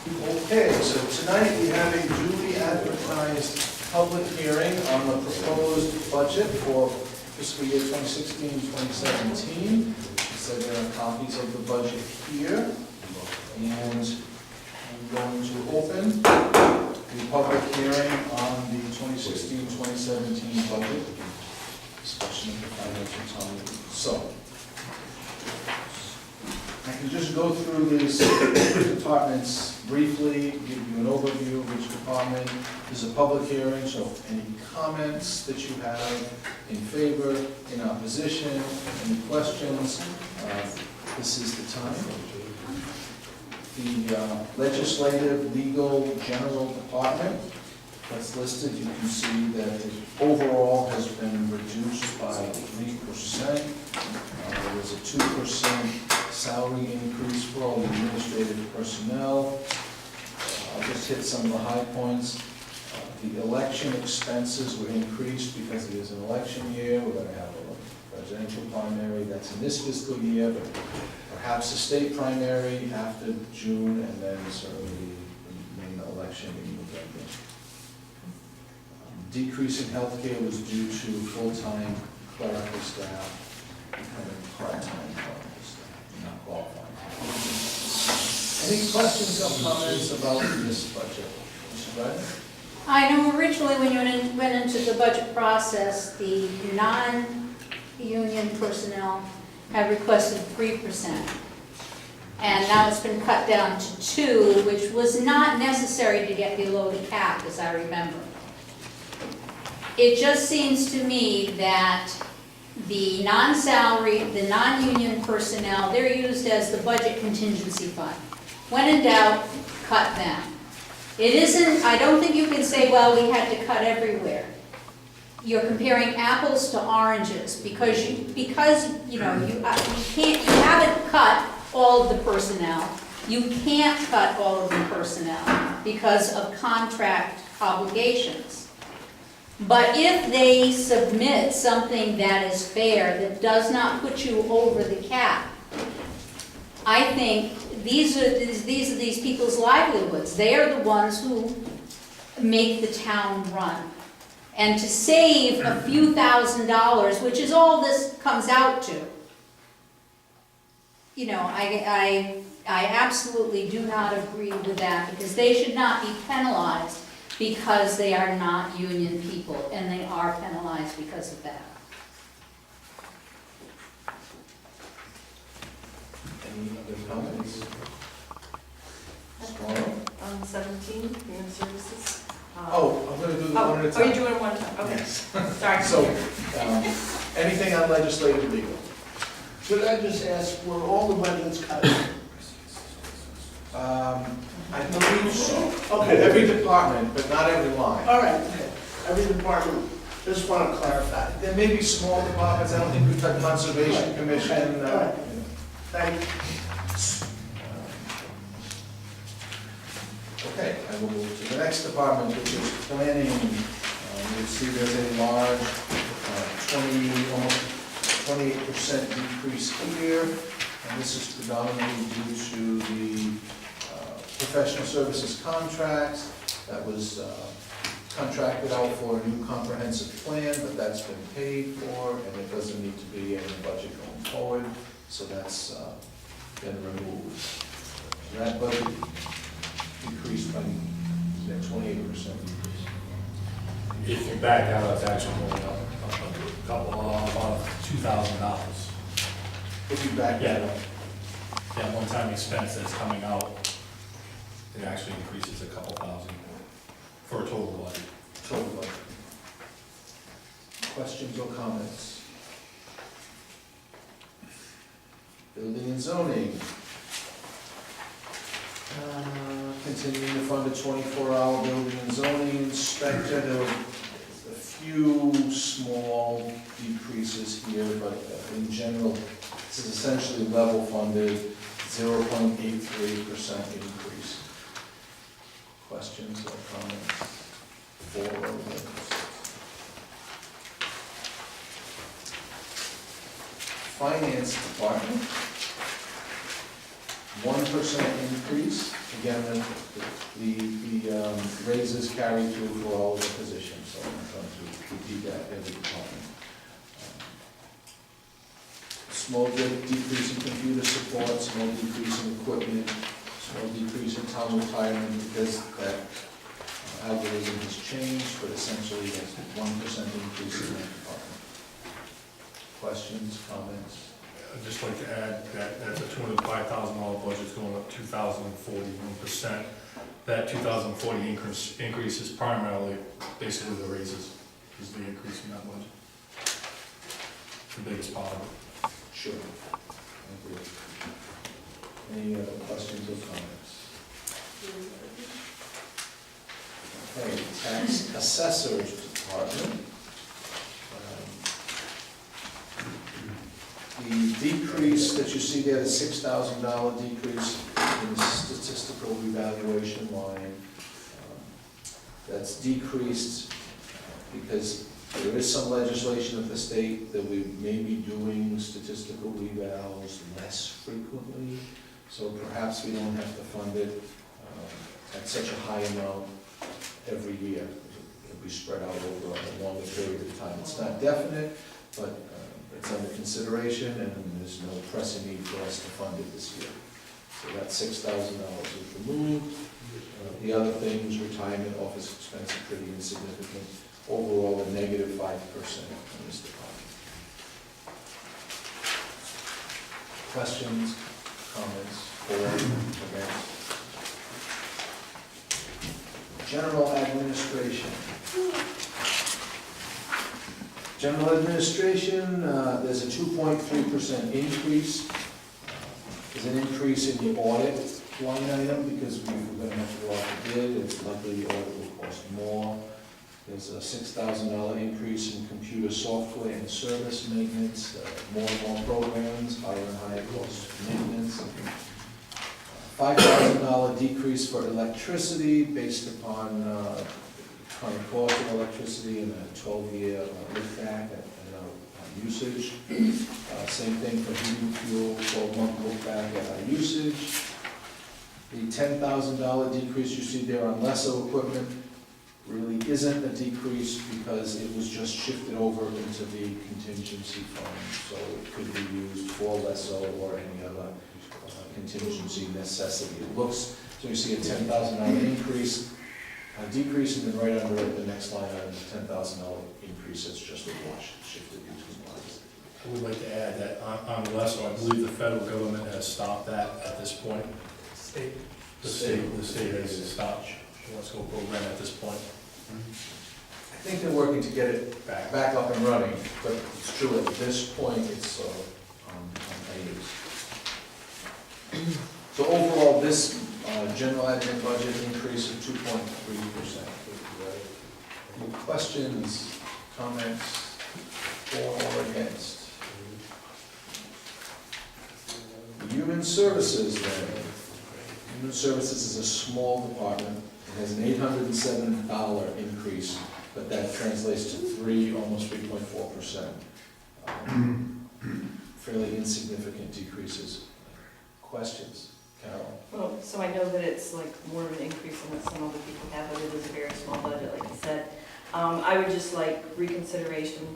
Okay, so tonight we have a duly advertised public hearing on the proposed budget for fiscal year 2016-2017. So there are copies of the budget here, and I'm going to open the public hearing on the 2016-2017 budget, discussion of the financial time. So, I can just go through these departments briefly, give you an overview of each department. This is a public hearing, so any comments that you have in favor, in opposition, any questions, this is the time. The legislative, legal, general department that's listed, you can see that it overall has been reduced by 3%. There was a 2% salary increase for all the administrative personnel. I'll just hit some of the high points. The election expenses were increased because it is an election year. We're going to have a presidential primary that's in this fiscal year, but perhaps a state primary after June, and then certainly the main election in November. Decrease in healthcare was due to full-time clerical staff becoming part-time clerical staff, not qualified. Any questions or comments about this budget? Mr. Bryden? I know originally when you went into the budget process, the non-union personnel had requested 3%. And now it's been cut down to 2%, which was not necessary to get below the cap, as I remember. It just seems to me that the non-salary, the non-union personnel, they're used as the budget contingency fund. When in doubt, cut them. It isn't, I don't think you can say, well, we had to cut everywhere. You're comparing apples to oranges because you haven't cut all of the personnel. You can't cut all of the personnel because of contract obligations. But if they submit something that is fair, that does not put you over the cap, I think these are these people's livelihoods. They are the ones who make the town run. And to save a few $1,000s, which is all this comes out to, I absolutely do not agree with that, because they should not be penalized because they are not union people, and they are penalized because of that. Any other comments? On 17, human services. I'm going to do them one at a time. Oh, you're doing one time, okay. Yes. Sorry. So, anything on legislative legal? Should I just ask, were all the budgets cut? I believe so. Okay. Every department, but not every line. All right, okay. Every department, just want to clarify. There may be small departments, I don't think we've got Conservation Commission. All right. Thank you. Okay, I will move to the next department, which is planning. You'll see there's a large almost 28% decrease here, and this is predominantly due to the professional services contract that was contracted out for a new comprehensive plan, but that's been paid for, and it doesn't need to be in the budget going forward, so that's been removed. That budget decreased by 28% decrease. If you back out, it's actually going up a couple of $2,000. If you back that up. That one-time expense that's coming out, it actually increases a couple thousand for a total budget. Total budget. Questions or comments? Building and zoning. Continuing to fund a 24-hour building and zoning inspector. There were a few small decreases here, but in general, this is essentially level funded, 0.83% increase. Questions or comments? For or against? Finance Department. 1% increase. Again, the raises carry through for all of the positions, so I'm trying to repeat that every department. Small decrease in computer support, small decrease in equipment, small decrease in town retirement because that algorithm has changed, but essentially that's a 1% increase in that department. Questions, comments? I'd just like to add that that's a $205,000 budget, it's going up 2,041%. That 2,040 increase is primarily basically the raises, is the increase in that budget. The biggest part of it. Sure. Thank you. Any other questions or comments? Okay, tax assessor's department. The decrease that you see there, the $6,000 decrease in the statistical revaluation line, that's decreased because there is some legislation of the state that we may be doing statistical revals less frequently, so perhaps we don't have to fund it at such a high amount every year. It'll be spread out over a longer period of time. It's not definite, but it's under consideration, and there's no pressing need for us to fund it this year. So that $6,000 is removed. The other things, retirement, office expense, are pretty insignificant. Overall, a negative 5% in this department. Questions, comments, or against? General administration. General administration, there's a 2.3% increase. There's an increase in the audit line item because we're going to have to go out to bid. It's likely the audit will cost more. There's a $6,000 increase in computer software and service maintenance, more and more programs, higher and higher cost maintenance. $5,000 decrease for electricity based upon current cost of electricity and a 12-year look back at our usage. Same thing for heating fuel, 12-month look back at our usage. The $10,000 decrease you see there on lesser equipment really isn't a decrease because it was just shifted over into the contingency fund, so it could be used for lesser or any other contingency necessity. It looks, so you see a $10,000 increase, a decrease, and then right under it, the next line item is $10,000 increase. It's just a wash, shifted between lines. I would like to add that on the lesser, I believe the federal government has stopped that at this point. The state has stopped the Let's Go program at this point. I think they're working to get it back up and running, but it's true, at this point, it's on hiatus. So overall, this general admin budget increase of 2.3%. Any questions, comments, for or against? Human Services then. Human Services is a small department. It has an $807 increase, but that translates to almost 3.4%. Fairly insignificant decreases. Questions, Carol? Well, so I know that it's like more of an increase than what some other people have, but it is a very small budget, like I said. I would just like reconsideration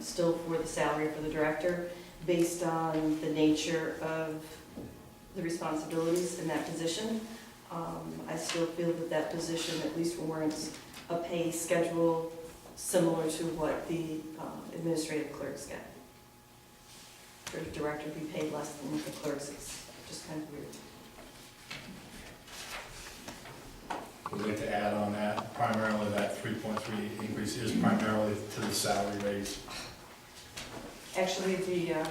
still for the salary for the director, based on the nature of the responsibilities in that position. I still feel that that position at least warrants a pay schedule similar to what the administrative clerks get. For the director to be paid less than the clerks, it's just kind of weird. We'd like to add on that, primarily that 3.3 increase is primarily to the salary raise. Actually,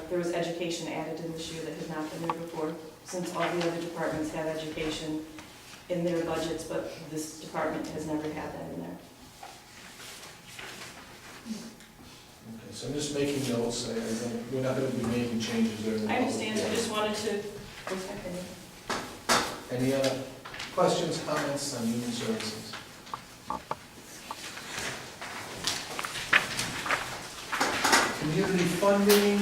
there was education added in this year that had not been there before, since all the other departments have education in their budgets, but this department has never had that in there. Okay, so I'm just making notes. We're not going to be making changes during the I public understand, I hearing. just wanted to voice my opinion. Any other questions, comments on Human Services? Community funding,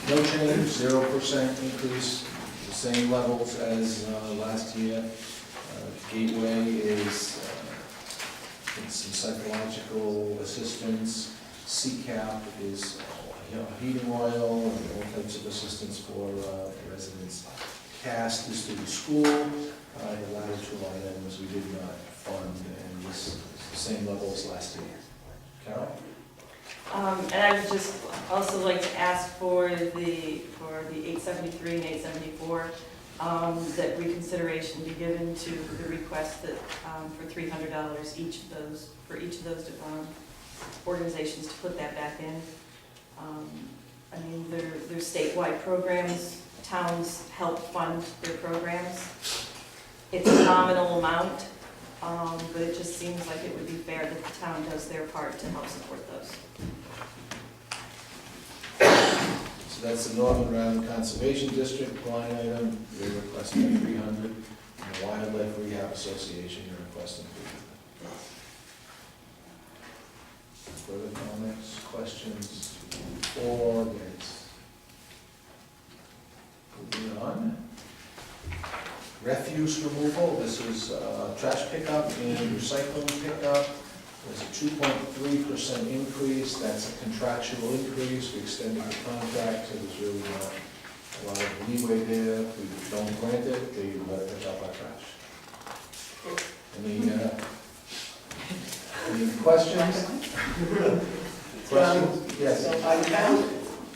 No change, 0% increase, the same levels as last year. Gateway is some psychological assistance. CCAP is heating oil and all types of assistance for residents. CAST is through the school. The latter two line items we did not fund, and this is the same level as last year. Carol? And I would just also like to ask for the 873 and 874, that reconsideration be given to the request that, for $300 each of those, for each of those organizations to put that back in. I mean, they're statewide programs, towns help fund their programs. It's a nominal amount, but it just seems like it would be fair that the town does their part to help support those. So that's the Northern Rhode Conservation District line item, they're requesting 300. And the Wildlife Rehab Association, you're requesting 300. Further comments, questions, or against? Moving on. Refuse removal, this is trash pickup and recycling pickup. There's a 2.3% increase, that's a contractual increase, we extended the contract, so there's really not a lot of leeway there. If we don't grant it, they let it pick up our trash. Any questions? Questions? Yes.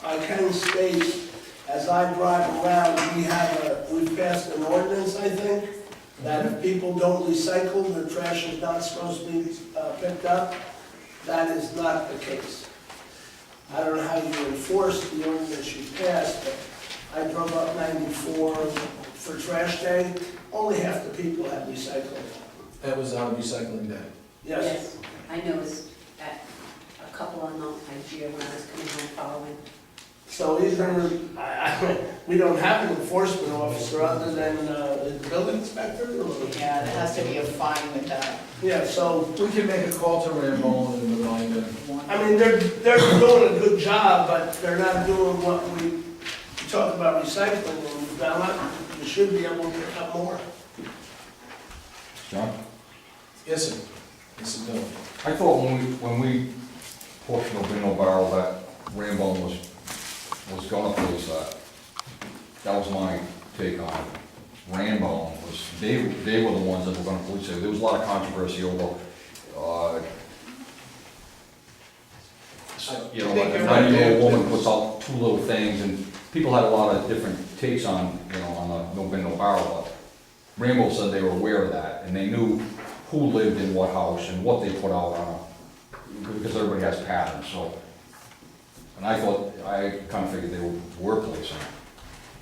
I can state, as I drive around, we've passed an ordinance, I think, that if people don't recycle, their trash is not supposed to be picked up. That is not the case. I don't know how you enforce the ordinance you passed, but I drove up 94 for trash day, only half the people had recycling. That was on recycling day. Yes. I noticed that a couple on Mount Hygia when I was coming home following. So either, we don't have an enforcement officer other than the building inspector, or? Yeah, there has to be a fine with that. Yeah, so, We can make a call to Ramon and remind them. I mean, they're doing a good job, but they're not doing what we talk about recycling, and you should be able to pick up more. John? Yes, sir. This is Dylan. I thought when we portioned the Window Barrel that Rambone was gonna police that. That was my take on it. Rambone was, they were the ones that were gonna police it. There was a lot of controversy over, you know, like a 90-year-old woman puts out two little things, and people had a lot of different takes on, you know, on the No Window Barrel. But Rambo said they were aware of that, and they knew who lived in what house and what they put out on a, because everybody has patterns, so. And I thought, I kind of figured they were policing.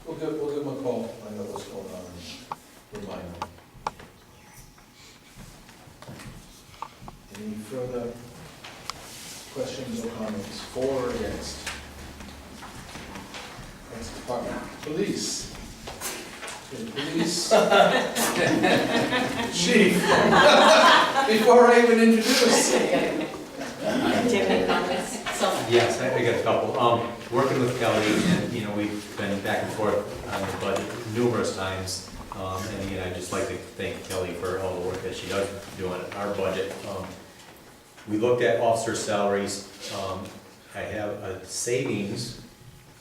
We'll give them a call, find out what's going on, and remind them. Any further questions or comments, for or against? Next department, police. Okay, police. Chief, before I even introduce. Do you have any comments? Yes, I got a couple. Working with Kelly, and you know, we've been back and forth on the budget numerous times. And again, I'd just like to thank Kelly for all the work that she does do on our budget. We looked at officer salaries. I have a savings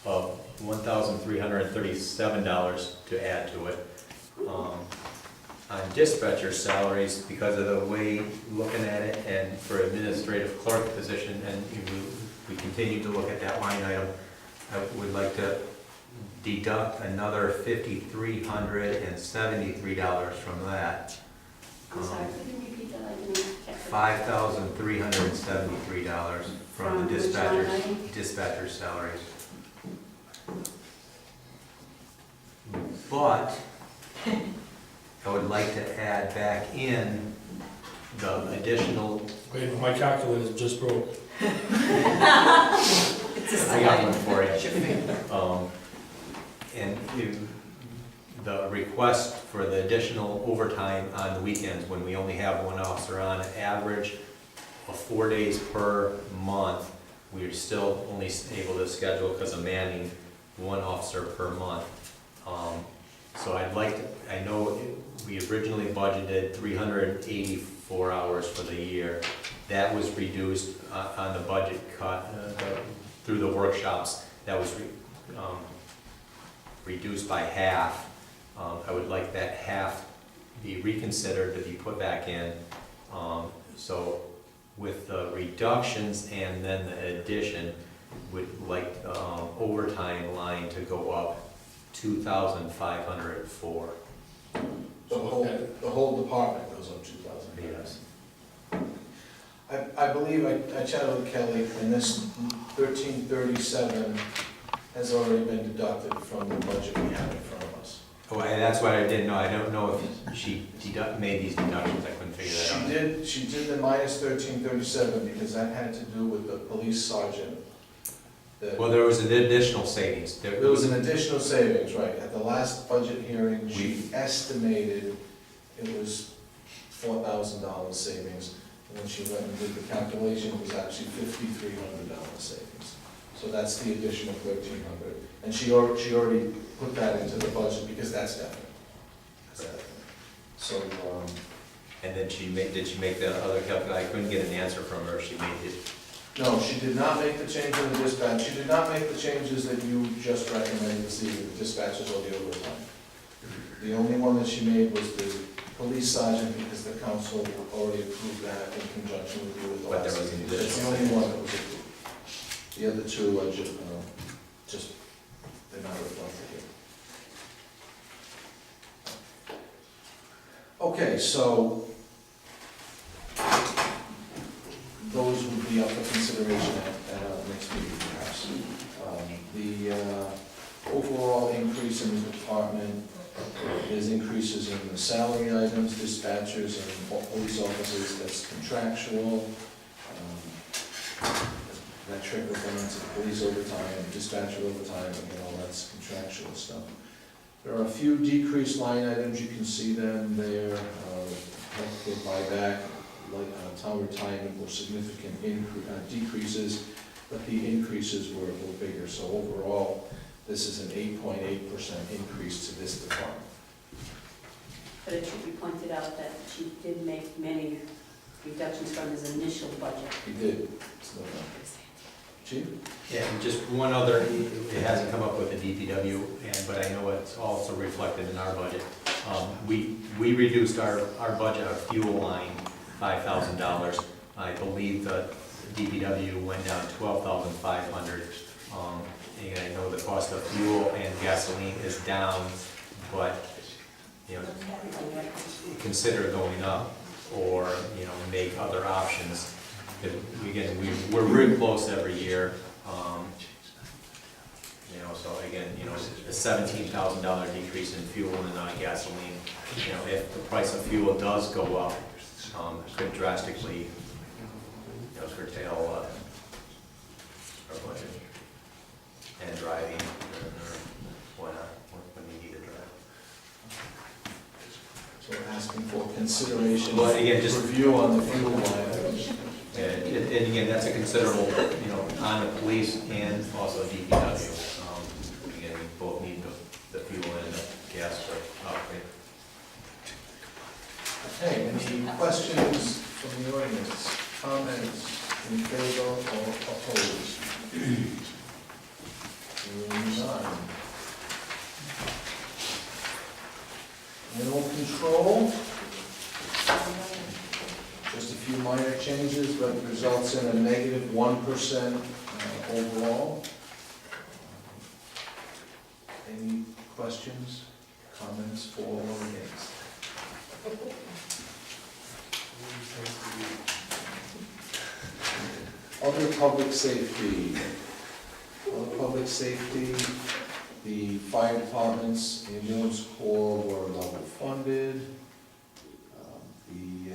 of $1,337 to add to it. On dispatcher salaries, because of the way looking at it, and for administrative clerk position, and we continue to look at that line item, I would like to deduct another $5,373 from that. I'm sorry, could you repeat that? I didn't catch it. $5,373 from the From which line item? dispatcher salaries. But I would like to add back in the additional, Wait, my calculator just broke. I got one for you. And the request for the additional overtime on the weekends, when we only have one officer on, an average of 4 days per month, we're still only able to schedule, because of manning, one officer per month. So I'd like to, I know we originally budgeted 384 hours for the year. That was reduced on the budget cut through the workshops. That was reduced by half. I would like that half be reconsidered to be put back in. So with the reductions and then the addition, would like the overtime line to go up 2,504. The whole department goes up 2,000. Yes. I believe I chatted with Kelly, and this 1337 has already been deducted from the budget we have in front of us. Oh, and that's what I didn't know. I don't know if she made these deductions. I couldn't figure that out. She did the minus 1337 because that had to do with the police sergeant. Well, there was an additional savings. There was an additional savings, right. At the last budget hearing, she estimated it was $4,000 savings. And when she went and did the calculation, it was actually $5,300 savings. So that's the additional 1,300. And she already put that into the budget because that's definite. That's definite. So, And then did she make the other calculation? I couldn't get an answer from her. She made it. no, she did not make the change in the dispatch. She did not make the changes that you just recommended this evening, the dispatches or the overtime. The only one that she made was the police sergeant, because the council already approved that in conjunction with you with the But there last was an meeting. That's the additional only one that was approved. The other two are just, they're not reflected here. Okay, so those would be up for consideration at our next meeting, perhaps. The overall increase in the department is increases in the salary items, dispatchers, and police officers, that's contractual. That trickles down to the police overtime, dispatcher overtime, that's contractual stuff. There are a few decreased line items, you can see them there, healthcare buyback, town retirement were significant decreases, but the increases were bigger. So overall, this is an 8.8% increase to this department. But it should be pointed out that she did make many reductions from his initial budget. He did. Chief? Yeah, and just one other, it hasn't come up with the DPW, but I know it's also reflected in our budget. We reduced our budget, our fuel line, $5,000. I believe the DPW went down $12,500. And I know the cost of fuel and gasoline is down, but, consider going up or, make other options. Again, we're real close every year. So again, a $17,000 decrease in fuel and non-gasoline. If the price of fuel does go up, it could drastically, curtail our budget and driving or whatnot when you need to drive. So we're asking for consideration, Well, again, just- review on the fuel line. And again, that's a considerable, on the police and also DPW. Again, we both need the fuel and the gas for operate. Okay, any questions from the audience? Comments in favor or opposed? Hearing none. Animal control. Just a few minor changes, but results in a negative 1% overall. Any questions, comments for or against? Other public safety. Other public safety, the fire departments, ambulance corps were level funded. The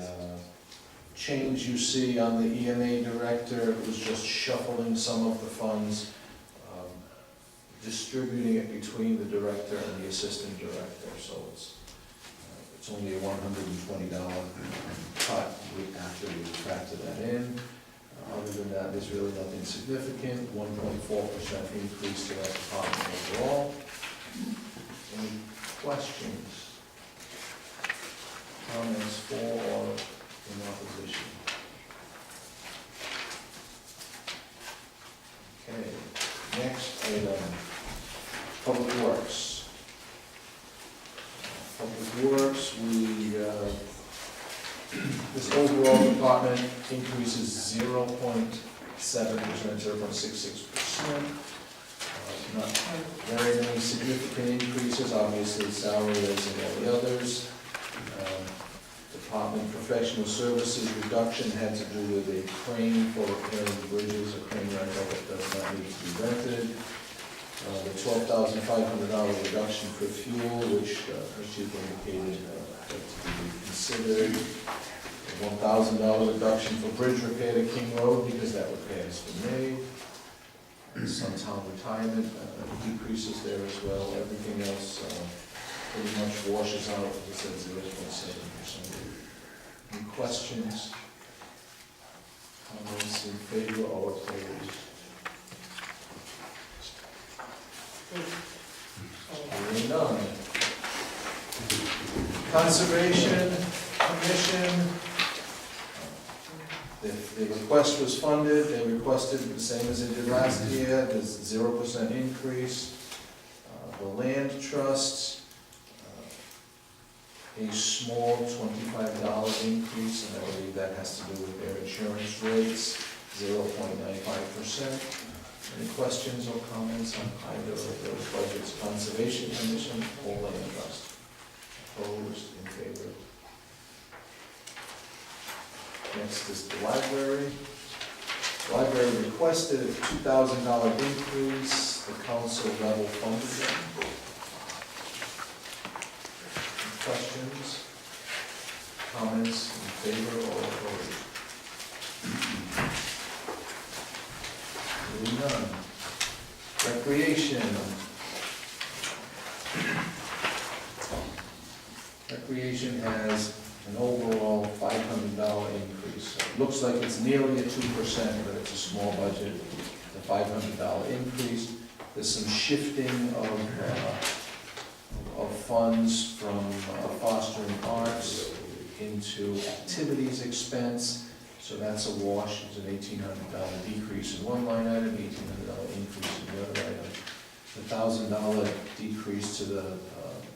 change you see on the EMA director was just shuffling some of the funds, distributing it between the director and the assistant director, so it's only a $120 cut after we factor that in. Other than that, there's really nothing significant, 1.4% increase to that department overall. Any questions? Comments for or in opposition? Okay, next item, Public Works. Public Works, this overall department increases 0.7%, 0.66%. Not very many significant increases, obviously salary as in all the others. Department professional services reduction had to do with a crane for repairing bridges, a crane rental that does not need to be rented. The $12,500 reduction for fuel, which as you've indicated, to be considered. The $1,000 reduction for bridge repair to King Road, because that repair has been made. Some town retirement decreases there as well. Everything else pretty much washes out, as I said, 0.7%. Any questions? Comments in favor or opposed? Hearing none. Conservation Commission, the request was funded, they requested the same as they did last year, there's 0% increase. The Land Trust, a small $25 increase, and I believe that has to do with their insurance rates, 0.95%. Any questions or comments on either of those budgets, Conservation Commission or Land Trust? Opposed, in favor? Next is the library. The library requested a $2,000 increase, the council level funded them. Questions, comments in favor or opposed? Hearing none. Recreation. Recreation has an overall $500 increase. It looks like it's nearly a 2%, but it's a small budget. It's a $500 increase. There's some shifting of funds from fostering arts into activities expense. So that's a wash. It's an $1,800 decrease in one line item, $1,800 increase in the other item. The $1,000 decrease to the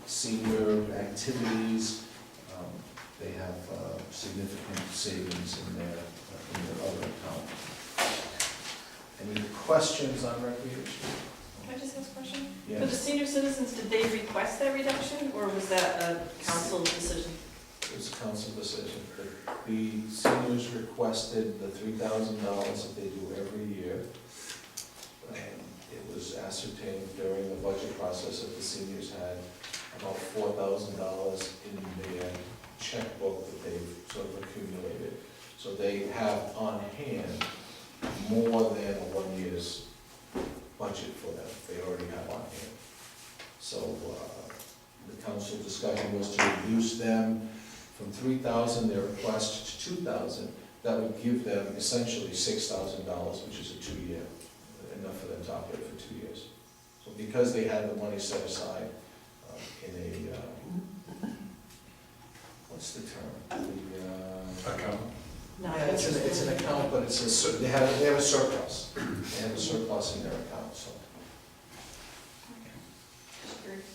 senior activities. They have significant savings in their other account. Any questions on recreation? Can I just ask a question? Yes. For the senior citizens, did they request that reduction, or was that a council decision? It was a council decision. The seniors requested the $3,000 that they do every year. It was ascertained during the budget process that the seniors had about $4,000 in their checkbook that they've sort of accumulated. So they have on hand more than a 1 year's budget for them. They already have on hand. So the council discussion was to reduce them from $3,000, their request, to $2,000. That would give them essentially $6,000, which is a 2-year, enough for them to operate for 2 years. So because they had the money set aside in a, what's the term? Account. No, Yeah, it's an account, but they have a surplus. They have a surplus in their account, so. Just curious.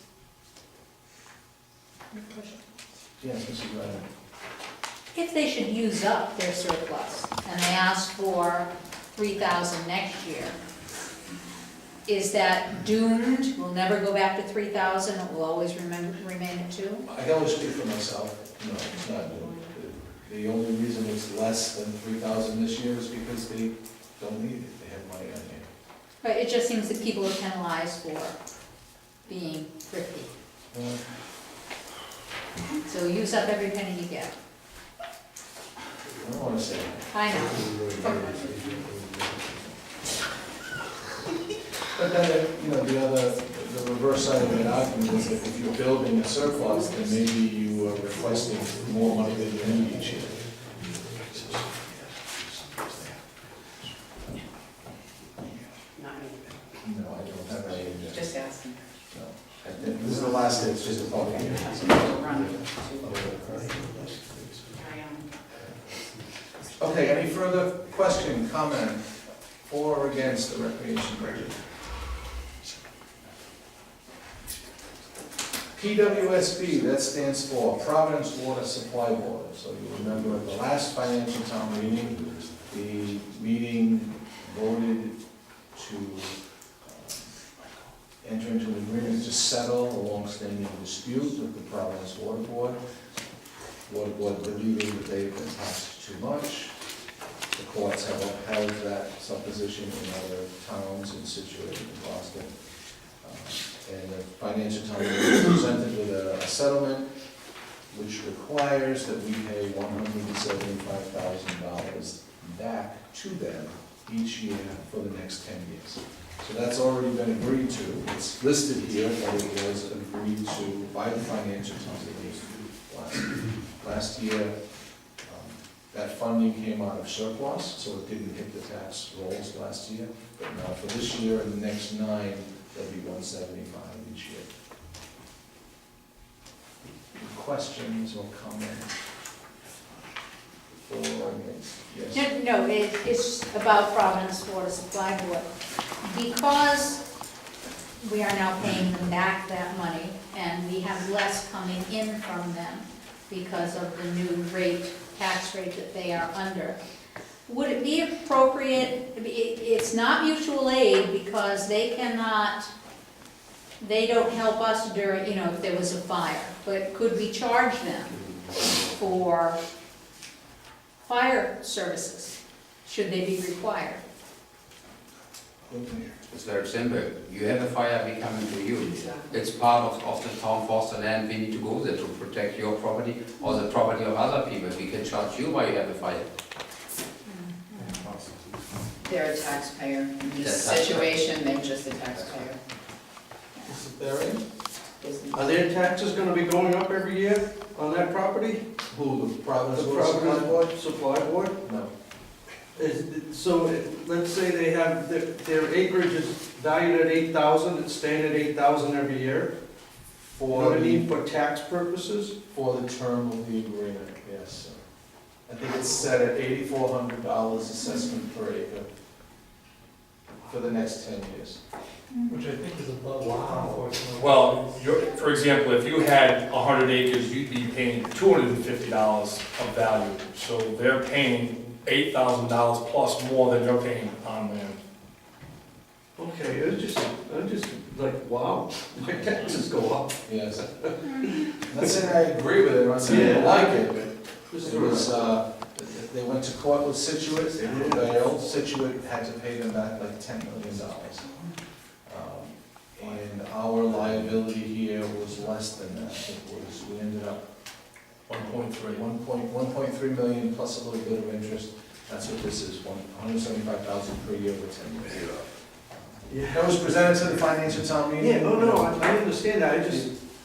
Yes, Mrs. Ryan. If they should use up their surplus and they ask for $3,000 next year, is that doomed? We'll never go back to $3,000, it will always remain at 2? I can only speak for myself. No, it's not doomed. The only reason it's less than $3,000 this year is because they don't need it. They have money on hand. Right, it just seems that people are penalized for being thrifty. So use up every penny you get. I don't want to say that. I know. But then, the reverse side of that argument is that if you're building a surplus, then maybe you are requesting more money than you need each year. No. This is the last, it's just a public hearing. Okay, any further question, comment, for or against the recreation budget? PWSB, that stands for Providence Water Supply Board. So you remember at the last financial town meeting, the meeting voted to enter into an agreement to settle a long-standing dispute with the Providence Water Board. Water Board believing that they've been taxed too much. The courts have upheld that supposition in other towns and situated in Boston. And the financial town was presented with a settlement which requires that we pay $175,000 back to them each year for the next 10 years. So that's already been agreed to. It's listed here, but it was agreed to by the financial town last year. That funding came out of surplus, so it didn't hit the tax rolls last year. But now for this year and the next 9, there'll be $175 each year. Questions or comments? Yes. No, it's about Providence Water Supply Board. Because we are now paying them back that money, and we have less coming in from them because of the new tax rate that they are under. Would it be appropriate, it's not mutual aid because they don't help us during, if there was a fire, but could we charge them for fire services, should they be required? It's very simple. You have a fire, we come to you. It's part of the town forest land. We need to go there to protect your property or the property of other people. We can charge you while you have a fire. They're a taxpayer. In this They're taxpayer. situation, they're just a taxpayer. Mr. Berry? Are their taxes gonna be going up every year on that property? Who, the Providence The Water Supply Providence Board? Supply Board? No. Let's say they have, their acreage is valued at 8,000, it's staying at 8,000 every year? You know what I mean, for tax purposes? For the term of the agreement, yes. I think it's set at $8,400 assessment per acre for the next 10 years. Which I think is above. Wow. Well, for example, if you had 100 acres, you'd be paying $250 of value. So they're paying $8,000 plus more than you're paying on land. Okay, I'm just like, wow, my taxes go up. Yes. I'm not saying I agree with it, I'm not saying I like it, but it was, they went to court with Situate, they prevailed, Situate had to pay them back like $10 million. And our liability here was less than that. We ended up 1.3 million plus a little bit of interest. That's what this is, $175,000 per year for 10 years. Yeah. That was presented to the financial town meeting. Yeah, I understand that,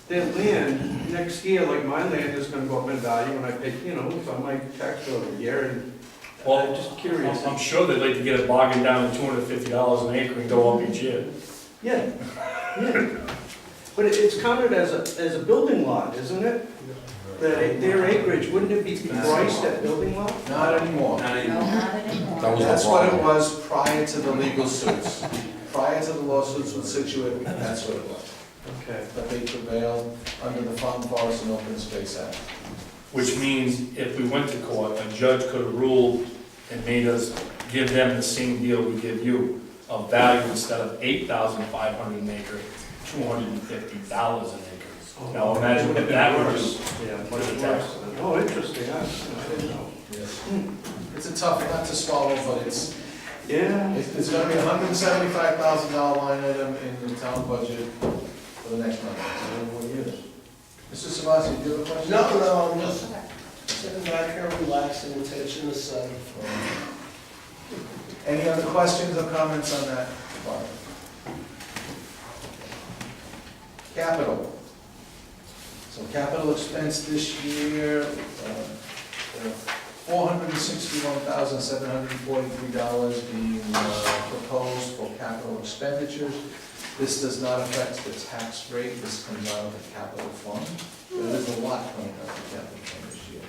their land, next year, like my land is gonna go up in value, and I pay, it's on my tax bill every year, and I'm just curious. I'm sure they'd like to get it bargained down to $250 an acre and go up each year. Yeah. But it's counted as a building lot, isn't it? Their acreage, wouldn't it be priced at building lot? Not anymore. No, not anymore. That was the That's what it problem. was prior to the legal suits. Prior to the lawsuits with Situate, that's what it was. Okay. But they prevailed under the Farm Forest and Open Space Act. Which means if we went to court, a judge could have ruled and made us give them the same deal we give you, of value instead of $8,500 an acre, $250 an acre. Now imagine if that was, Yeah, what much is the worse. tax? Oh, interesting, I didn't know. Yes. It's a tough nut to swallow, but it's Yeah. gonna be a $175,000 line item in the town budget for the next month. Mr. Savasi, do you have a question? No, I'm just sitting back here relaxing, attention to sun. Any other questions or comments on that part? Capital. So capital expense this year, $461,743 being proposed for capital expenditures. This does not affect the tax rate, this comes out of the capital fund. There's a lot coming out of the capital fund this year.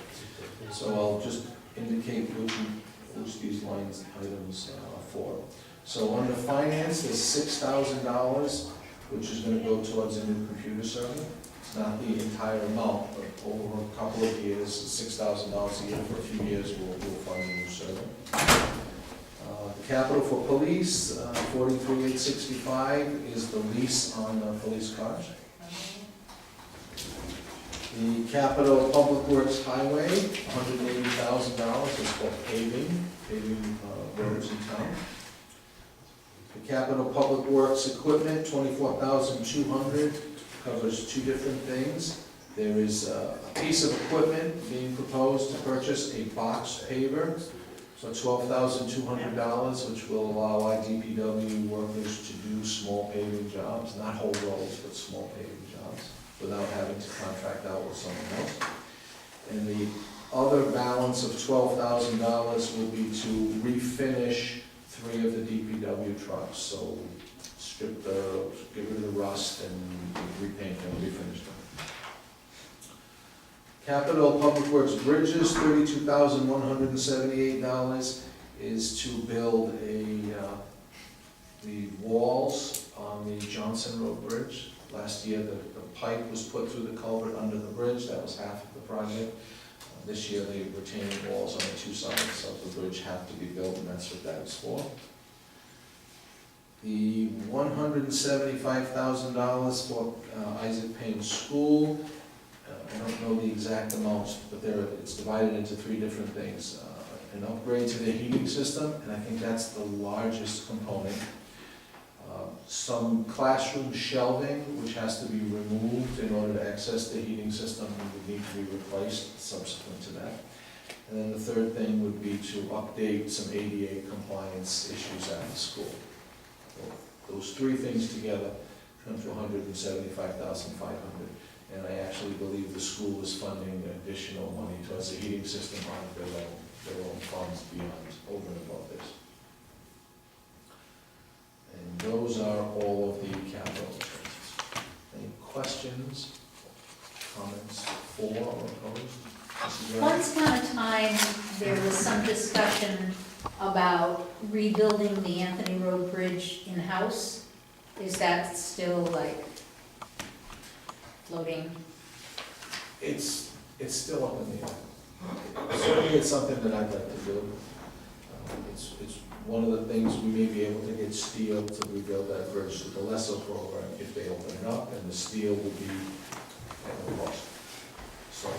So I'll just indicate which these lines, items are for. So under finance, there's $6,000, which is gonna go towards a new computer server. It's not the entire amount, but over a couple of years, $6,000 a year for a few years, we'll fund a new server. The capital for police, 43,865 is the lease on the police cars. The capital public works highway, $180,000 is for paving roads in town. The capital public works equipment, $24,200, covers two different things. There is a piece of equipment being proposed to purchase, a box paver, so $12,200, which will allow our DPW workers to do small paving jobs, not whole roads, but small paving jobs, without having to contract out with someone else. And the other balance of $12,000 will be to refinish 3 of the DPW trucks, so get rid of the rust and repaint them, refinish them. Capital Public Works Bridges, $32,178 is to build the walls on the Johnson Road Bridge. Last year, the pipe was put through the culvert under the bridge, that was half of the project. This year, the retaining walls on the 2 sides of the bridge have to be built, and that's what that is for. The $175,000 for Isaac Payne School, I don't know the exact amounts, but it's divided into 3 different things. An upgrade to the heating system, and I think that's the largest component. Some classroom shelving, which has to be removed in order to access the heating system, and would need to be replaced subsequent to that. And then the third thing would be to update some ADA compliance issues at the school. So those 3 things together come to $175,500. And I actually believe the school is funding additional money towards the heating system on their own funds beyond, over and above this. And those are all of the capital expenses. Any questions, comments for or opposed? Mrs. Ryan? Once upon a time, there was some discussion about rebuilding the Anthony Road Bridge in-house. Is that still like floating? It's still up in the air. Certainly it's something that I'd like to do. It's one of the things we may be able to get steel to rebuild that bridge to the Lesso program if they open it up, and the steel will be at no cost. So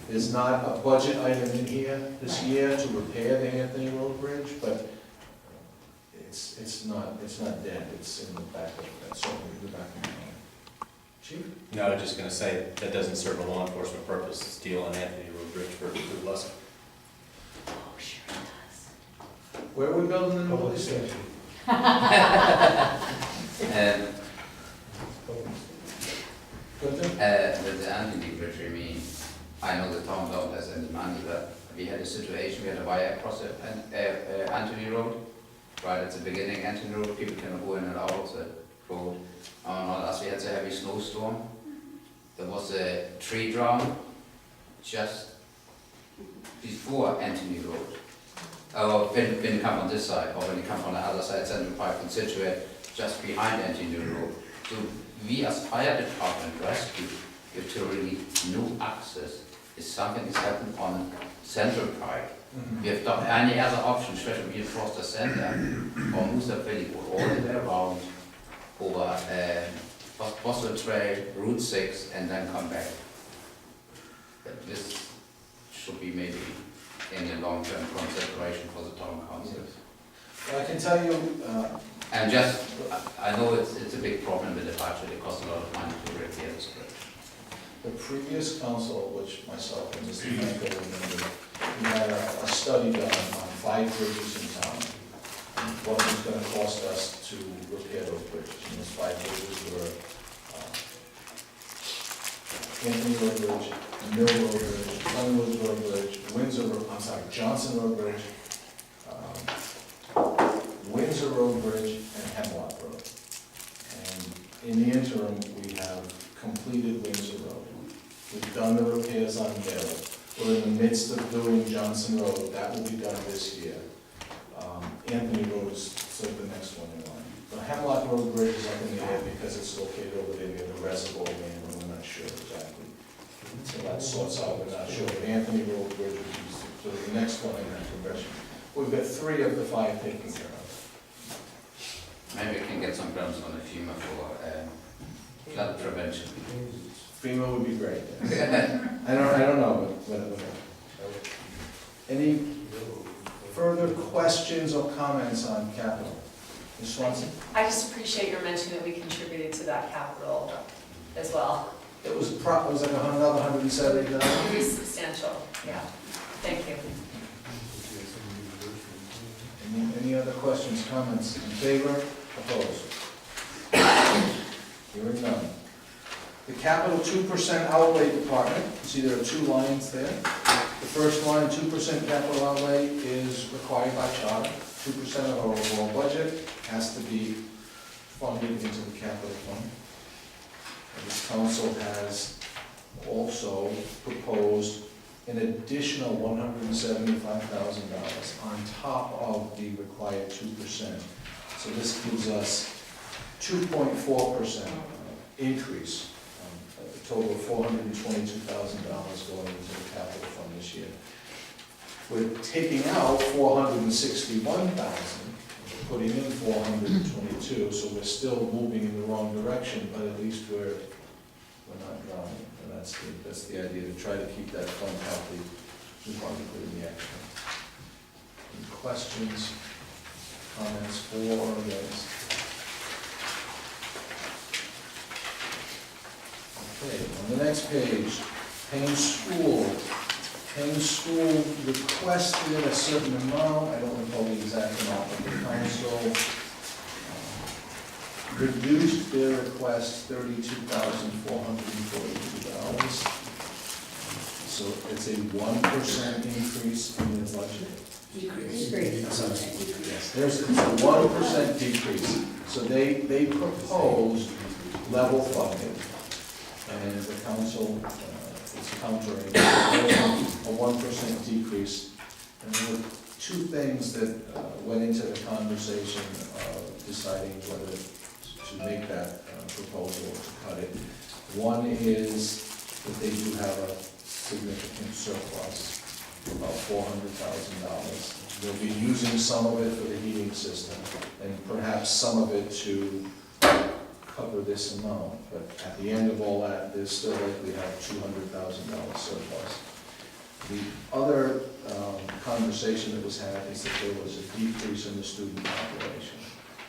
there's not a budget item in here this year to repair the Anthony Road Bridge, but it's not dead, it's in the back of that, certainly in the back of my mind. Chief? No, I was just gonna say, that doesn't serve a law enforcement purpose, steel on Anthony Road Bridge for less. Oh, sure it does. Where are we building the new police station? And Good thing? with the Anthony Bridge, I mean, I know the town don't have any money, but we had a situation, we had a wire across Anthony Road, right at the beginning, Anthony Road, people can go in and out of the road. As we had a heavy snowstorm, there was a tree drum just before Anthony Road. When you come on this side, or when you come on the other side, Central Park and Situate, just behind Anthony Road. So we as fire department rescue, if to really no access, is something that's happened on Central Park. We have done any other option, especially we across the center, or Mooster Valley, go all the way around, over Boswell Trail, Route 6, and then come back. But this should be maybe in the long-term consideration for the town council. Well, I can tell you, And just, I know it's a big problem with the budget, it costs a lot of money to repair this bridge. the previous council, which myself and Mr. Franco remember, we had a study done on 5 bridges in town, and what it was gonna cost us to repair those bridges. And those 5 bridges were Anthony Road Bridge, Mill Road Bridge, Glenwood Road Bridge, Johnson Road Bridge, Windsor Road Bridge, and Hemlock Road. And In the interim, we have completed Windsor Road. We've done the repairs on Dale. We're in the midst of doing Johnson Road, that will be done this year. Anthony Road is sort of the next one in line. The Hemlock Road Bridge is up in the air because it's located over there near the reservoir land, and we're not sure exactly. So that sorts out, we're not sure, but Anthony Road Bridge is sort of the next one in that progression. We've got 3 of the 5 taken care of. Maybe we can get some grants on the FEMA for flood prevention. FEMA would be great. I don't know, but any further questions or comments on capital? Ms. Swanson? I just appreciate your mention that we contributed to that capital as well. It was like another 170,000. It was substantial, yeah. Thank you. Any other questions, comments? In favor? Opposed? Hearing none. The capital 2% outlay department, you see there are 2 lines there. The first line, 2% capital outlay, is required by charter. 2% of our overall budget has to be funded into the capital fund. And this council has also proposed an additional $175,000 on top of the required 2%. So this gives us 2.4% increase, a total of $422,000 going into the capital fund this year. We're taking out $461,000, putting in $422,000, so we're still moving in the wrong direction, but at least we're not drowning. And that's the idea, to try to keep that fund healthy. We want to put in the action. Any questions, comments for or against? Okay, on the next page, Payne School. Payne School requested a certain amount, I don't recall the exact amount, but the council reduced their request $32,442. So it's a 1% increase in the budget. Decrease. Yes, there's a 1% decrease. So they proposed level funding, and the council is countering a 1% decrease. And there were 2 things that went into the conversation of deciding whether to make that proposal or to cut it. One is that they do have a significant surplus, about $400,000. They'll be using some of it for the heating system, and perhaps some of it to cover this amount. But at the end of all that, they still likely have $200,000 surplus. The other conversation that was had is that there was a decrease in the student population.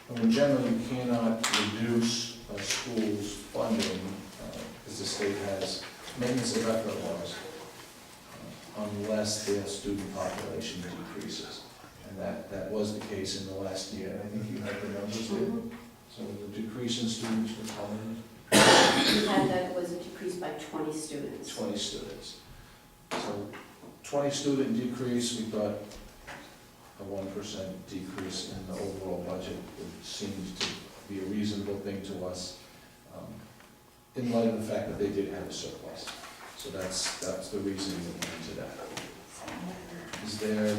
And in general, you cannot reduce a school's funding, because the state has maintenance of effort laws, unless their student population decreases. And that was the case in the last year. And I think you had the numbers there. So the decrease in students was how many? We had that was a decrease by 20 students. 20 students. So 20 student decrease, we thought a 1% decrease in the overall budget seemed to be a reasonable thing to us, in light of the fact that they did have a surplus. So that's the reason we went into that. Is there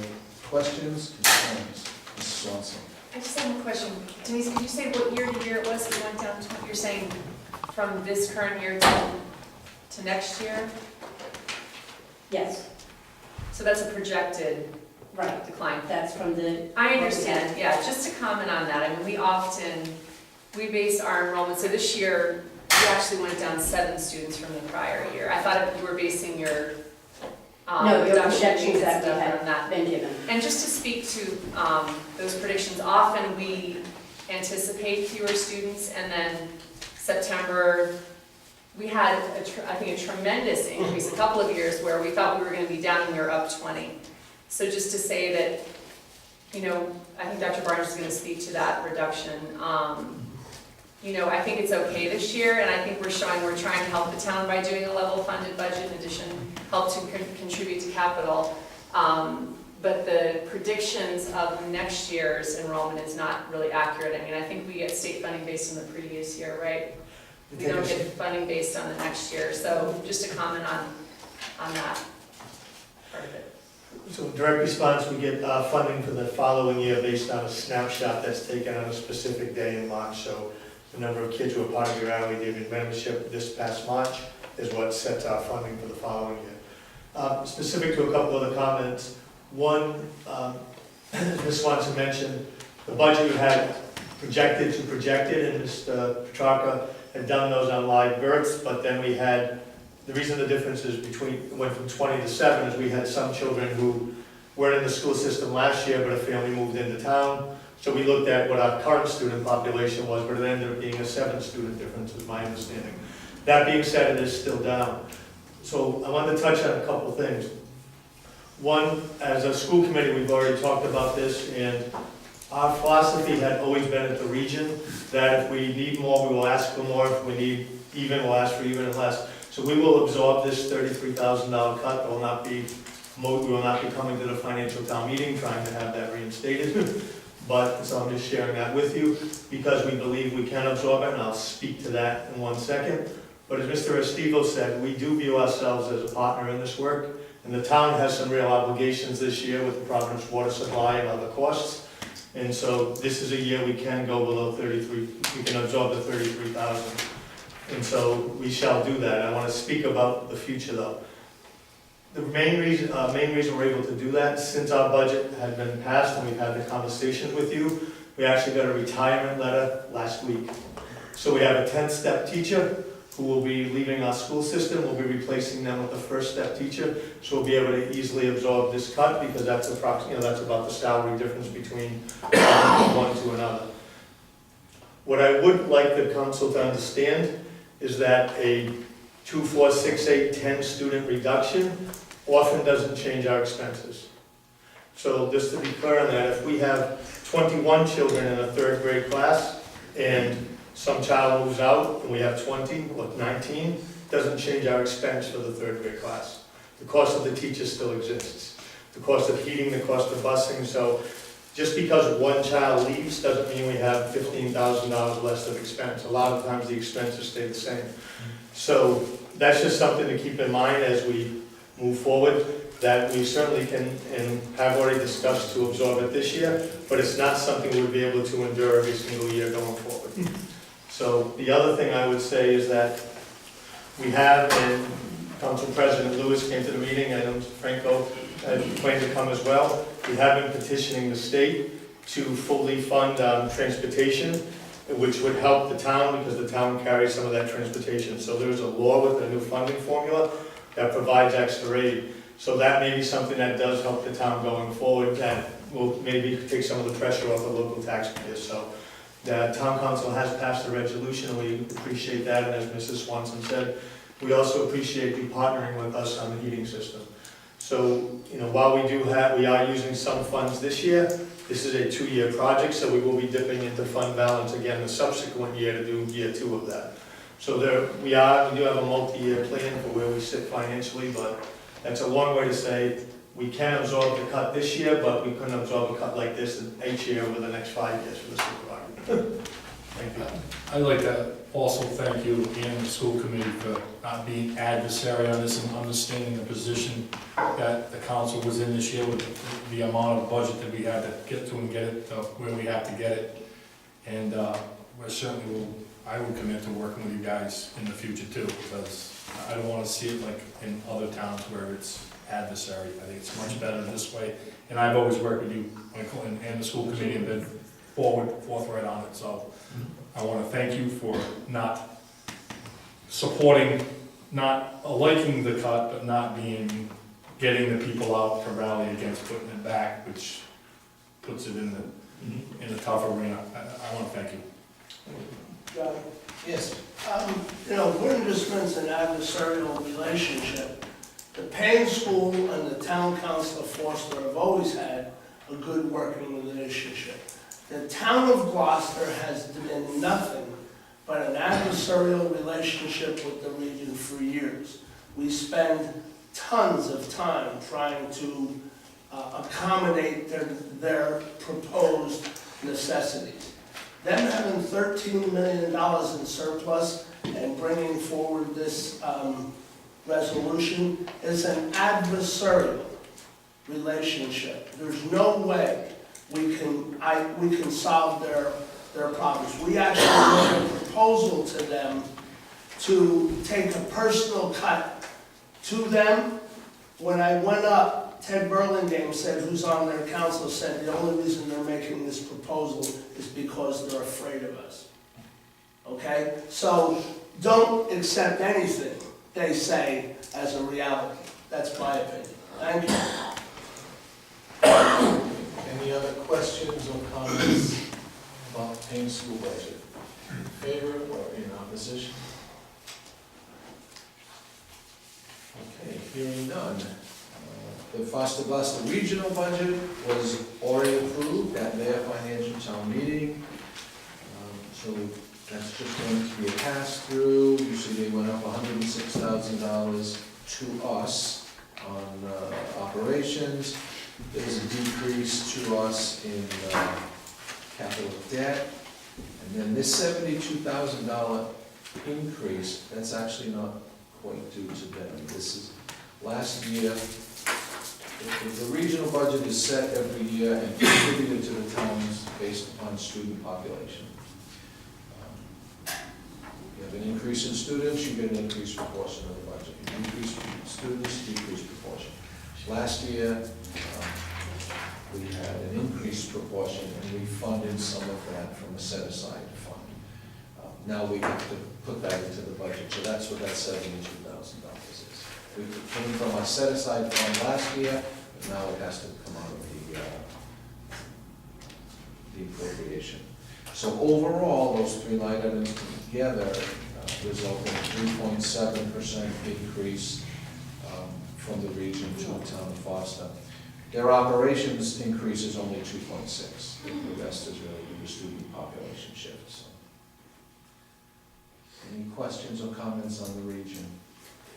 questions, concerns? Ms. Swanson? I just have a question. Denise, could you say what year to year it was that went down to, you're saying from this current year to next year? Yes, So that's a projected right. decline. That's from the. I understand, yeah, just to comment on that, I mean, we base our enrollment, so this year, we actually went down 7 students from the prior year. I thought you were basing your No, your reduction projections that we stuff had on that. been given. And just to speak to those predictions, often we anticipate fewer students, and then September, we had, I think, a tremendous increase, a couple of years where we thought we were going to be down and we were up 20. So just to say that, you know, I think Dr. Barnes is going to speak to that reduction. You know, I think it's okay this year, and I think we're showing we're trying to help the town by doing a level funded budget, in addition, help to contribute to capital. But the predictions of next year's enrollment is not really accurate. I mean, I think we get state funding based on the previous year, right? we don't get funding based on the next year. So just to comment on that part of it. So direct response, we get funding for the following year based on a snapshot that's taken on a specific day in March. So the number of kids who are part of your Rally David membership this past March is what sets our funding for the following year. Specific to a couple other comments, one, as Ms. Swanson mentioned, the budget you had projected to projected, and Mr. Petrarca had done those on live births, but then we had, the reason the difference is went from 20 to 7 is we had some children who weren't in the school system last year, but a family moved into town. So we looked at what our current student population was, but it ended up being a 7-student difference, is my understanding. That being said, it is still down. So I wanted to touch on a couple things. One, as a school committee, we've already talked about this, and our philosophy had always been at the region that if we need more, we will ask for more. If we need even, we'll ask for even and less. So we will absorb this $33,000 cut. It will not be, we will not be coming to the financial town meeting trying to have that reinstated. But, so I'm just sharing that with you because we believe we can absorb it, and I'll speak to that in 1 second. But as Mr. Estivo said, we do view ourselves as a partner in this work, and the town has some real obligations this year with the Providence water supply and other costs. And so this is a year we can go below 33, we can absorb the 33,000. And so we shall do that. I want to speak about the future though. The main reason we're able to do that, since our budget had been passed and we've had the conversations with you, we actually got a retirement letter last week. So we have a 10th-step teacher who will be leaving our school system. We'll be replacing them with the first-step teacher. So we'll be able to easily absorb this cut because that's approximately, that's about the salary difference between one to another. What I would like the council to understand is that a 2, 4, 6, 8, 10 student reduction often doesn't change our expenses. So just to be clear on that, if we have 21 children in a 3rd grade class and some child moves out and we have 20 or 19, doesn't change our expense for the 3rd grade class. The cost of the teacher still exists. The cost of heating, the cost of busing. So just because one child leaves doesn't mean we have $15,000 less of expense. A lot of times the expenses stay the same. So that's just something to keep in mind as we move forward, that we certainly can and have already discussed to absorb it this year, but it's not something we'll be able to endure every single year going forward. So the other thing I would say is that we have, and Council President Lewis came to the meeting, I know Franco planned to come as well, we have been petitioning the state to fully fund transportation, which would help the town because the town carries some of that transportation. So there's a law with a new funding formula that provides extra aid. So that may be something that does help the town going forward, that will maybe take some of the pressure off the local taxpayers. So the town council has passed a resolution, and we appreciate that. And as Mrs. Swanson said, we also appreciate you partnering with us on the heating system. So, you know, while we are using some funds this year, this is a 2-year project, so we will be dipping into fund balance again the subsequent year to do year 2 of that. So we do have a multi-year plan for where we sit financially, but that's a long way to say we can absorb the cut this year, but we couldn't absorb a cut like this in each year over the next 5 years for the supervisor. Thank you. I'd like to also thank you and the school committee for not being adversary on this and understanding the position that the council was in this year with the amount of budget that we had to get to and get it where we have to get it. And we're certainly I would commit to working with you guys in the future too, because I don't want to see it like in other towns where it's adversary. I think it's much better this way. And I've always worked with you, Michael, and the school committee and been forthright on it. So I want to thank you for not supporting, not liking the cut, but not getting the people out to rally against putting it back, which puts it in the tough arena. I want to thank you. John? Yes. You know, Gordon just mentioned an adversarial relationship. The Payne School and the Town Council of Foster have always had a good working relationship. The town of Gloucester has been nothing but an adversarial relationship with the region for years. We spend tons of time trying to accommodate their proposed necessities. Them having $13 million in surplus and bringing forward this resolution is an adversarial relationship. There's no way we can solve their problems. We actually made a proposal to them to take a personal cut to them. When I went up, Ted Burlingame said, who's on their council, said the only reason they're making this proposal is because they're afraid of us. Okay? So don't accept anything they say as a reality. That's my opinion. Thank you. Any other questions or comments about the Payne School budget? In favor or in opposition? Okay, hearing none. The Foster Gloucester Regional budget was already approved at their financial town meeting. So that's just going to be a pass-through. You see they went up $106,000 to us on operations. There's a decrease to us in capital debt. And then this $72,000 increase, that's actually not quite due to them. This is last year. The regional budget is set every year and distributed to the towns based upon student population. You have an increase in students, you get an increased proportion of the budget. You increase students, decrease proportion. Last year, we had an increased proportion and we funded some of that from a set-aside fund. Now we have to put that into the budget, so that's what that $72,000 is. We came from our set-aside fund last year, but now it has to come out of the appropriation. So overall, those three line items together result in a 3.7% increase from the region to the town of Foster. Their operations increase is only 2.6. The rest is really due to student population shifts. Any questions or comments on the region?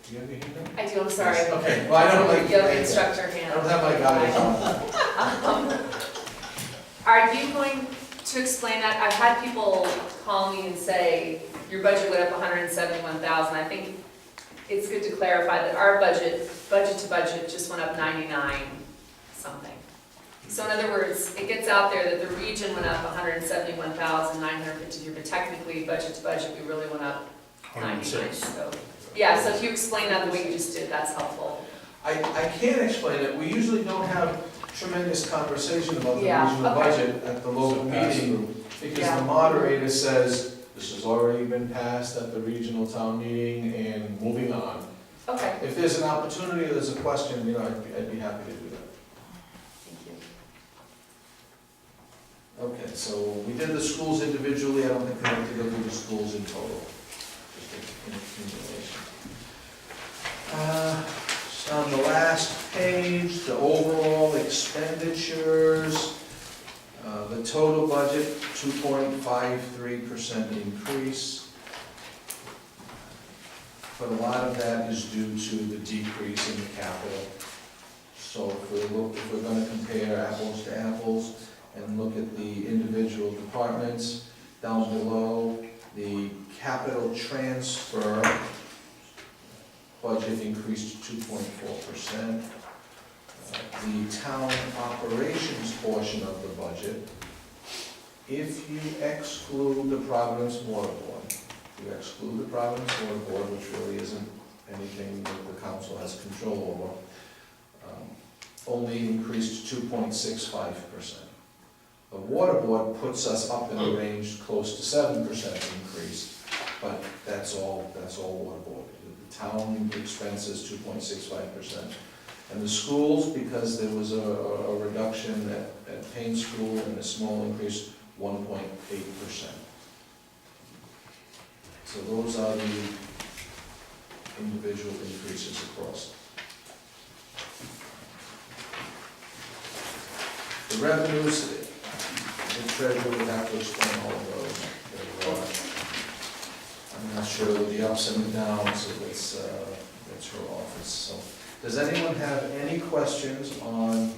Do you have your hand up? I do, I'm sorry. Okay, well, I don't like. Yoga instructor hand. I don't have my goggles on. Are you going to explain that? I've had people call me and say, your budget went up 171,000. I think it's good to clarify that our budget to budget, just went up 99 something. So in other words, it gets out there that the region went up 171,952, but technically budget to budget, we really went up 99. So, yeah, so if you explain that the way you just did, that's helpful. I can't explain it. We usually don't have tremendous conversation about the Yeah, regional okay. budget at the local meeting, because Yeah. the moderator says, this has already been passed at the regional town meeting, and moving on. Okay, If there's an opportunity, there's a question, you know, I'd be happy to do that. thank you. Okay, so we did the schools individually. I don't think we have to go through the schools in total. Just an accumulation. Just on the last page, the overall expenditures, the total budget, 2.53% increase. But a lot of that is due to the decrease in the capital. So if we're gonna compare apples to apples and look at the individual departments, down below, the capital transfer budget increased 2.4%. The town operations portion of the budget, if you exclude the Providence Water Board, you exclude the Providence Water Board, which really isn't anything that the council has control over, only increased 2.65%. The Water Board puts us up in the range close to 7% increase, but that's all Water Board. The town expenses 2.65%. And the schools, because there was a reduction at Payne School and a small increase, 1.8%. So those are the individual increases across. The revenues, the treasurer would have to explain all of those. I'm not sure of the ups and the downs, so that's her office. So, does anyone have any questions on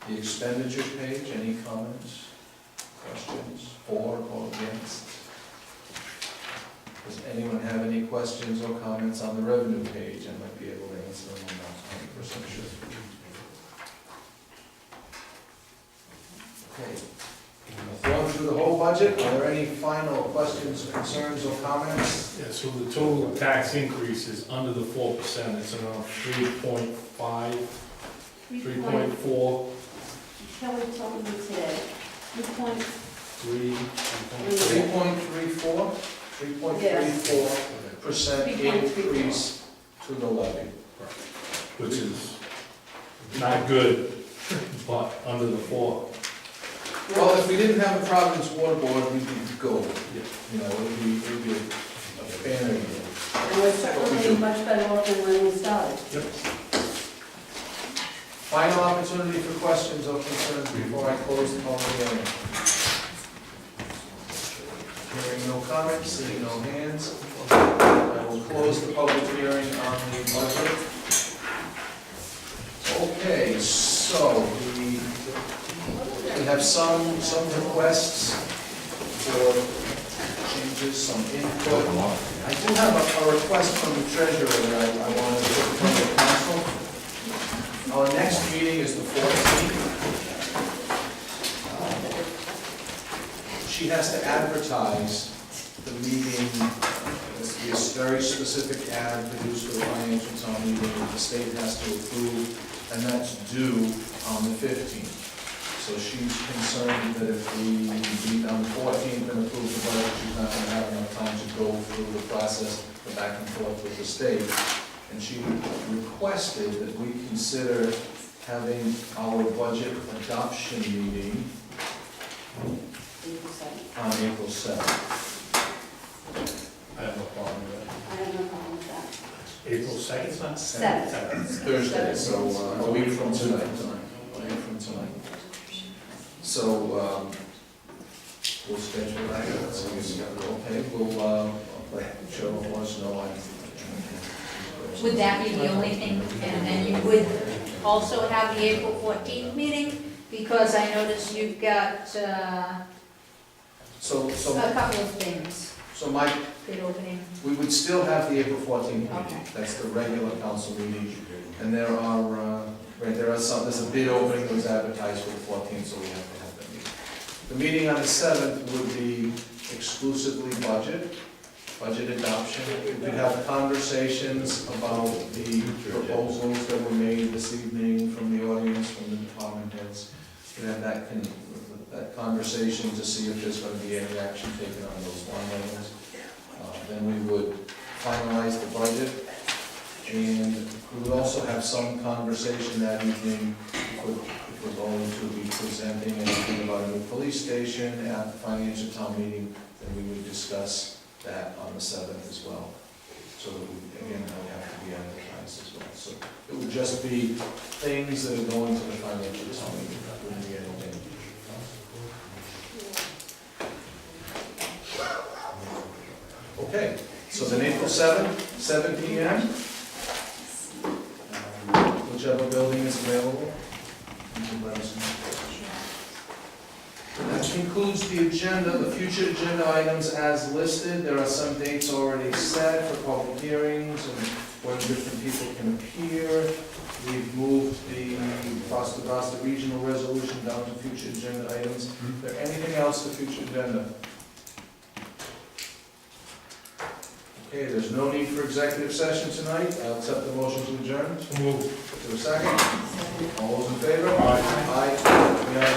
the expenditures page? Any comments, questions, for or against? Does anyone have any questions or comments on the revenue page? I might be able to answer them, I'm not 100% sure. Okay. Going through the whole budget, are there any final questions, concerns, or comments? Yeah, so the total tax increase is under the 4%, it's around 3.5, 3.4, Kelly told me today, 2.3. 3. 3.34%, 3.34% increase to the levy. Which is not good, but under the 4. Well, if we didn't have a Providence Water Board, we'd be gold. Yeah. You know, it'd be a banner year. And we're certainly much better off than when we started. Yep. Final opportunity for questions or concerns before I close the public hearing. Hearing no comments, seeing no hands, I will close the public hearing on the budget. Okay, so we have some requests for changes, some input. I do have a request from the treasurer that I wanted to put in front of the council. Our next meeting is the 14th. She has to advertise the meeting, this very specific ad produced for the financial town meeting that the state has to approve, and that's due on the 15th. So she's concerned that if we meet on the 14th and approve the budget, she's not going to have enough time to go through the process, the back and forth with the state. And she requested that we consider having our budget adoption meeting on April 7th. I have no problem with that. I have no problem with that. April 2nd? Seventh. It's Thursday, so a week from tonight. A week from tonight. So, we'll schedule that. So okay, we'll let Cheryl let us know. Would that be the only thing? And then you would also have the April 14th meeting? Because I noticed you've got a So couple of things, Mike, bid opening. we would still have the April 14th meeting. Okay. That's the regular council meeting. And there are there's a bid opening that was advertised for the 14th, so we have to have that meeting. The meeting on the 7th would be exclusively budget adoption. We'd have conversations about the proposals that were made this evening from the audience, from the department heads. We'd have that conversation to see if there's going to be any action taken on those line items. Then we would finalize the budget, and we would also have some conversation that evening if we're going to be presenting anything about a new police station at the financial town meeting, then we would discuss that on the 7th as well. So that we, again, that would have to be advertised as well. So it would just be things that are going to the financial town meeting, that wouldn't be anything. Okay, so then April 7th, 7 p.m. Whichever building is available, you can let us know. That concludes the agenda, the future agenda items as listed. There are some dates already set for public hearings and when different people can appear. We've moved the Costa regional resolution down to future agenda items. Is there anything else for future agenda? Okay, there's no need for executive session tonight. I'll accept the motion to adjourn. Move. Is there a second? All those in favor? Aye. Aye. We are